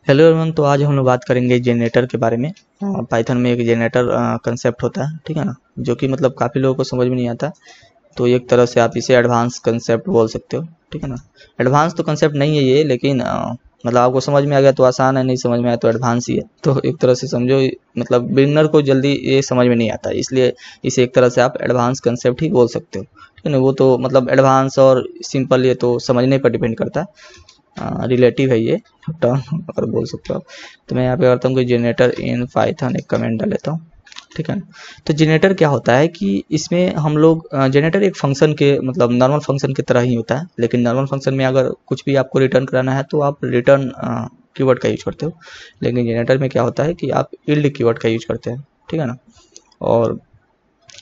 Hello everyone. तो आज हम लोग बात करेंगे जनरेटर के बारे में। पाइथन में एक जनरेटर कंसेप्ट होता है, ठीक है ना, जो कि मतलब काफ़ी लोगों को समझ में नहीं आता। तो एक तरह से आप इसे एडवांस कंसेप्ट बोल सकते हो, ठीक है ना। एडवांस तो कंसेप्ट नहीं है ये, लेकिन मतलब आपको समझ में आ गया तो आसान है, नहीं समझ में आया तो एडवांस ही है। तो एक तरह से समझो, मतलब बिगिनर को जल्दी ये समझ में नहीं आता, इसलिए इसे एक तरह से आप एडवांस कंसेप्ट ही बोल सकते हो, ठीक है ना। वो तो मतलब एडवांस और सिंपल ये तो समझने पर डिपेंड करता है, रिलेटिव है ये टर्म अगर बोल सकते हो आप। तो मैं यहाँ पे करता हूँ कि जनरेटर इन पाइथन एक कमेंट डाल लेता हूँ, ठीक है ना। तो जनरेटर क्या होता है कि इसमें हम लोग जनरेटर एक फंक्शन के मतलब नॉर्मल फंक्शन की तरह ही होता है, लेकिन नॉर्मल फंक्शन में अगर कुछ भी आपको रिटर्न कराना है तो आप रिटर्न कीवर्ड का यूज करते हो, लेकिन जनरेटर में क्या होता है कि आप इल्ड कीवर्ड का यूज करते हैं, ठीक है ना। और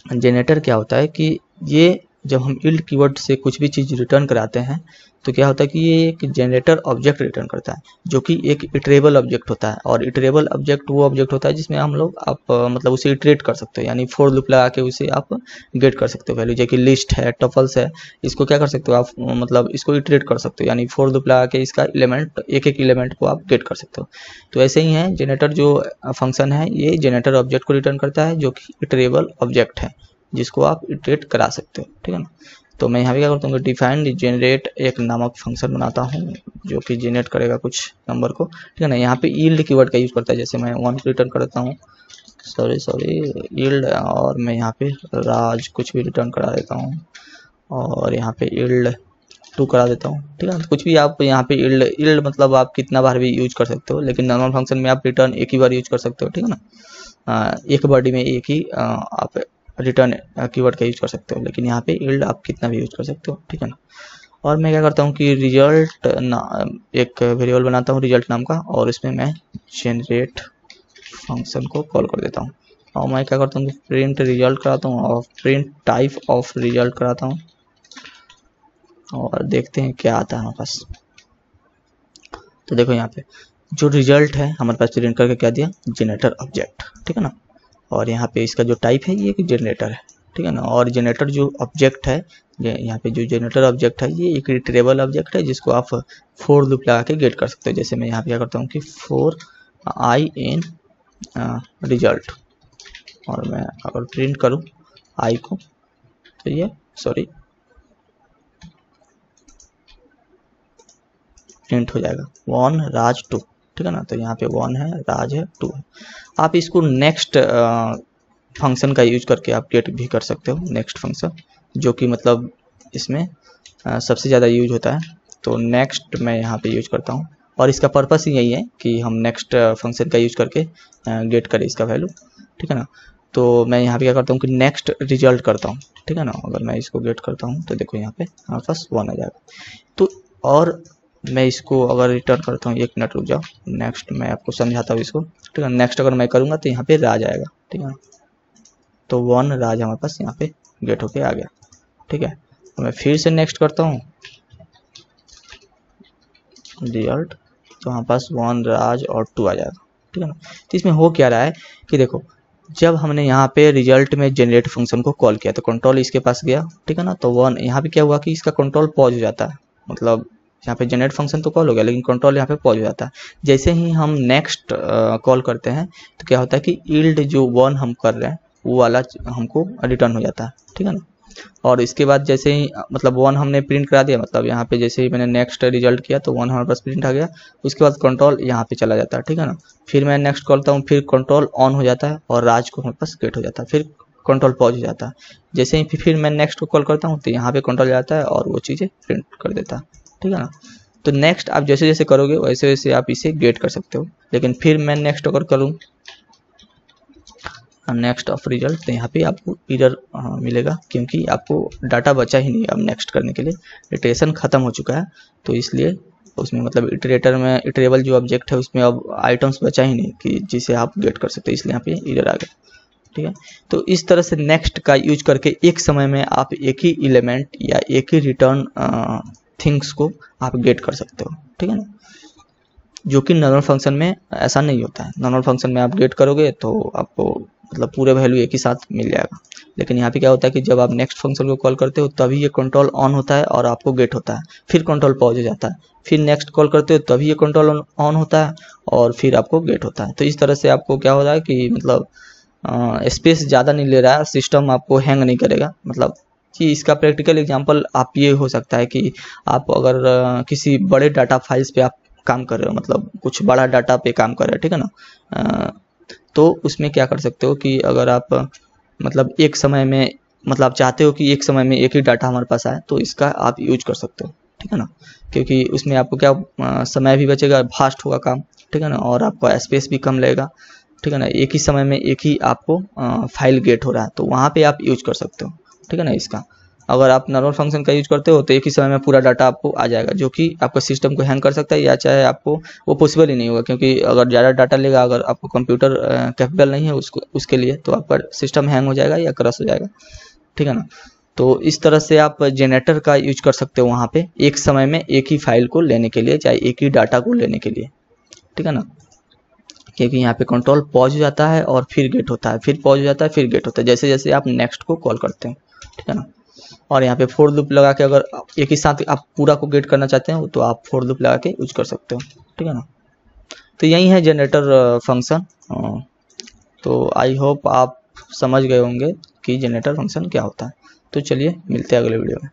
जनरेटर क्या होता है कि ये जब हम इल्ड कीवर्ड से कुछ भी चीज़ रिटर्न कराते हैं तो क्या होता है कि ये एक जनरेटर ऑब्जेक्ट रिटर्न करता है, जो कि एक इटरेबल ऑब्जेक्ट होता है। और इटरेबल ऑब्जेक्ट वो ऑब्जेक्ट होता है जिसमें हम लोग आप मतलब उसे इटरेट कर सकते हो, यानी फोर लूप लगा के उसे आप गेट कर सकते हो वैल्यू। जैसे कि लिस्ट है, टपल्स है, इसको क्या कर सकते हो आप, मतलब इसको इटरेट कर सकते हो, यानी फोर लूप लगा के इसका एलिमेंट एक एक एलिमेंट को आप गेट कर सकते हो। तो ऐसे ही है जनरेटर जो फंक्शन है, ये जनरेटर ऑब्जेक्ट को रिटर्न करता है जो कि इटरेबल ऑब्जेक्ट है, जिसको आप इटरेट करा सकते हो, ठीक है ना। तो मैं यहाँ पे क्या करता हूँ, डिफाइंड जनरेट एक नामक फंक्शन बनाता हूँ जो कि जनरेट करेगा कुछ नंबर को, ठीक है ना। यहाँ पे यील्ड कीवर्ड का यूज करता है, जैसे मैं 1 रिटर्न करता हूँ, सॉरी यील्ड, और मैं यहाँ पे राज कुछ भी रिटर्न करा देता हूँ, और यहाँ पे यील्ड 2 करा देता हूँ, ठीक है ना। कुछ भी आप यहाँ पे यील्ड मतलब आप कितना बार भी यूज कर सकते हो, लेकिन नॉर्मल फंक्शन में आप रिटर्न एक ही बार यूज कर सकते हो, ठीक है ना। एक बॉडी में एक ही आप रिटर्न कीवर्ड का यूज कर सकते हो, लेकिन यहाँ पे यील्ड आप कितना भी यूज कर सकते हो, ठीक है ना। और मैं क्या करता हूँ कि रिजल्ट एक वेरिएबल बनाता हूँ रिजल्ट नाम का, और इसमें मैं जनरेट फंक्शन को कॉल कर देता हूँ। और मैं क्या करता हूँ कि प्रिंट रिजल्ट कराता हूँ और प्रिंट टाइप ऑफ रिजल्ट कराता हूँ, और देखते हैं क्या आता है हमारे पास। तो देखो यहाँ पे जो रिजल्ट है हमारे पास प्रिंट करके क्या दिया, जनरेटर ऑब्जेक्ट, ठीक है ना। और यहाँ पे इसका जो टाइप है ये एक जनरेटर है, ठीक है ना। और जनरेटर जो ऑब्जेक्ट है, यहाँ पे जो जनरेटर ऑब्जेक्ट है ये एक इटरेबल ऑब्जेक्ट है, जिसको आप फोर लूप लगा के गेट कर सकते हो। जैसे मैं यहाँ पे क्या करता हूँ कि फोर आई इन रिजल्ट, और मैं अगर प्रिंट करूँ आई को तो ये प्रिंट हो जाएगा 1 राज 2, ठीक है ना। तो यहाँ पे 1 है, राज है, 2 है। आप इसको नेक्स्ट फंक्शन का यूज करके आप गेट भी कर सकते हो, नेक्स्ट फंक्शन, जो कि मतलब इसमें सबसे ज़्यादा यूज होता है। तो नेक्स्ट मैं यहाँ पे यूज करता हूँ, और इसका पर्पस ही यही है कि हम नेक्स्ट फंक्शन का यूज करके गेट करें इसका वैल्यू, ठीक है ना। तो मैं यहाँ पे क्या करता हूँ कि नेक्स्ट रिजल्ट करता हूँ, ठीक है ना। अगर मैं इसको गेट करता हूँ तो देखो यहाँ पे हमारे पास 1 आ जाएगा। तो और मैं इसको अगर रिटर्न करता हूँ, 1 मिनट रुक जाओ, नेक्स्ट मैं आपको समझाता हूँ इसको, ठीक है। नेक्स्ट अगर मैं करूँगा तो यहाँ पे राज आएगा, ठीक है। तो 1 राज हमारे पास यहाँ पे गेट होके आ गया, ठीक है। तो मैं फिर से नेक्स्ट करता हूँ रिजल्ट, तो हमारे पास 1 राज और 2 आ जाएगा, ठीक है ना। तो इसमें हो क्या रहा है कि देखो, जब हमने यहाँ पे रिजल्ट में जनरेट फंक्शन को कॉल किया तो कंट्रोल इसके पास गया, ठीक है ना। तो 1 यहाँ पे क्या हुआ कि इसका कंट्रोल पॉज हो जाता है, मतलब यहाँ पे जनरेट फंक्शन तो कॉल हो गया लेकिन कंट्रोल यहाँ पे पॉज हो जाता है। जैसे ही हम नेक्स्ट कॉल करते हैं तो क्या होता है कि यील्ड जो 1 हम कर रहे हैं वो वाला हमको रिटर्न हो जाता है, ठीक है ना। और इसके बाद जैसे ही मतलब 1 हमने प्रिंट करा दिया, मतलब यहाँ पे जैसे ही मैंने नेक्स्ट रिजल्ट किया तो 1 हमारे पास प्रिंट आ गया। उसके बाद कंट्रोल यहाँ पे चला जाता है, ठीक है ना। फिर मैं नेक्स्ट करता हूँ, फिर कंट्रोल ऑन हो जाता है और राज को हमारे पास गेट हो जाता है, फिर कंट्रोल पॉज हो जाता है। जैसे ही फिर मैं नेक्स्ट को कॉल करता हूँ तो यहाँ पे कंट्रोल जाता है और वो चीज़ें प्रिंट कर देता है, ठीक है ना। तो नेक्स्ट आप जैसे जैसे करोगे वैसे वैसे आप इसे गेट कर सकते हो। लेकिन फिर मैं नेक्स्ट अगर करूँ नेक्स्ट ऑफ रिजल्ट तो यहाँ पे आपको एरर मिलेगा, क्योंकि आपको डाटा बचा ही नहीं अब नेक्स्ट करने के लिए, इटरेशन खत्म हो चुका है। तो इसलिए उसमें मतलब इटरेटर में इटरेबल जो ऑब्जेक्ट है उसमें अब आइटम्स बचा ही नहीं कि जिसे आप गेट कर सकते, इसलिए यहाँ पे एरर आ गया, ठीक है। तो इस तरह से नेक्स्ट का यूज करके एक समय में आप एक ही एलिमेंट या एक ही रिटर्न थिंग्स को आप गेट कर सकते हो, ठीक है ना। जो कि नॉर्मल फंक्शन में ऐसा नहीं होता है। नॉर्मल फंक्शन में आप गेट करोगे तो आपको मतलब पूरे वैल्यू एक ही साथ मिल जाएगा, लेकिन यहाँ पे क्या होता है कि जब आप नेक्स्ट फंक्शन को कॉल करते हो तभी ये कंट्रोल ऑन होता है और आपको गेट होता है, फिर कंट्रोल पॉज हो जाता है, फिर नेक्स्ट कॉल करते हो तभी ये कंट्रोल ऑन होता है और फिर आपको गेट होता है। तो इस तरह से आपको क्या हो रहा है कि मतलब स्पेस ज़्यादा नहीं ले रहा है, सिस्टम आपको हैंग नहीं करेगा। मतलब कि इसका प्रैक्टिकल एग्जांपल आप ये हो सकता है कि आप अगर किसी बड़े डाटा फाइल्स पे आप काम कर रहे हो, मतलब कुछ बड़ा डाटा पे काम कर रहे हो, ठीक है ना, तो उसमें क्या कर सकते हो कि अगर आप मतलब एक समय में मतलब आप चाहते हो कि एक समय में एक ही डाटा हमारे पास आए तो इसका आप यूज कर सकते हो, ठीक है ना, क्योंकि उसमें आपको क्या समय भी बचेगा, फास्ट होगा काम, ठीक है ना, और आपका स्पेस भी कम लगेगा, ठीक है ना। एक ही समय में एक ही आपको फाइल गेट हो रहा है तो वहाँ पे आप यूज कर सकते हो, ठीक है ना। इसका अगर आप नॉर्मल फंक्शन का यूज करते हो तो एक ही समय में पूरा डाटा आपको आ जाएगा, जो कि आपका सिस्टम को हैंग कर सकता है, या चाहे आपको वो पॉसिबल ही नहीं होगा, क्योंकि अगर ज़्यादा डाटा लेगा, अगर आपको कंप्यूटर कैपेबल नहीं है उसके लिए, तो आपका सिस्टम हैंग हो जाएगा या क्रश हो जाएगा, ठीक है ना। तो इस तरह से आप जनरेटर का यूज कर सकते हो वहाँ पे एक समय में एक ही फाइल को लेने के लिए, चाहे एक ही डाटा को लेने के लिए, ठीक है ना, क्योंकि यहाँ पे कंट्रोल पॉज हो जाता है और फिर गेट होता है, फिर पॉज हो जाता है, फिर गेट होता है, जैसे जैसे आप नेक्स्ट को कॉल करते हैं, ठीक है ना। और यहाँ पे फोर लूप लगा के अगर एक ही साथ आप पूरा को गेट करना चाहते हैं तो आप फोर लूप लगा के यूज कर सकते हो, ठीक है ना। तो यही है जनरेटर फंक्शन। तो आई होप आप समझ गए होंगे कि जनरेटर फंक्शन क्या होता है। तो चलिए मिलते हैं अगले वीडियो में।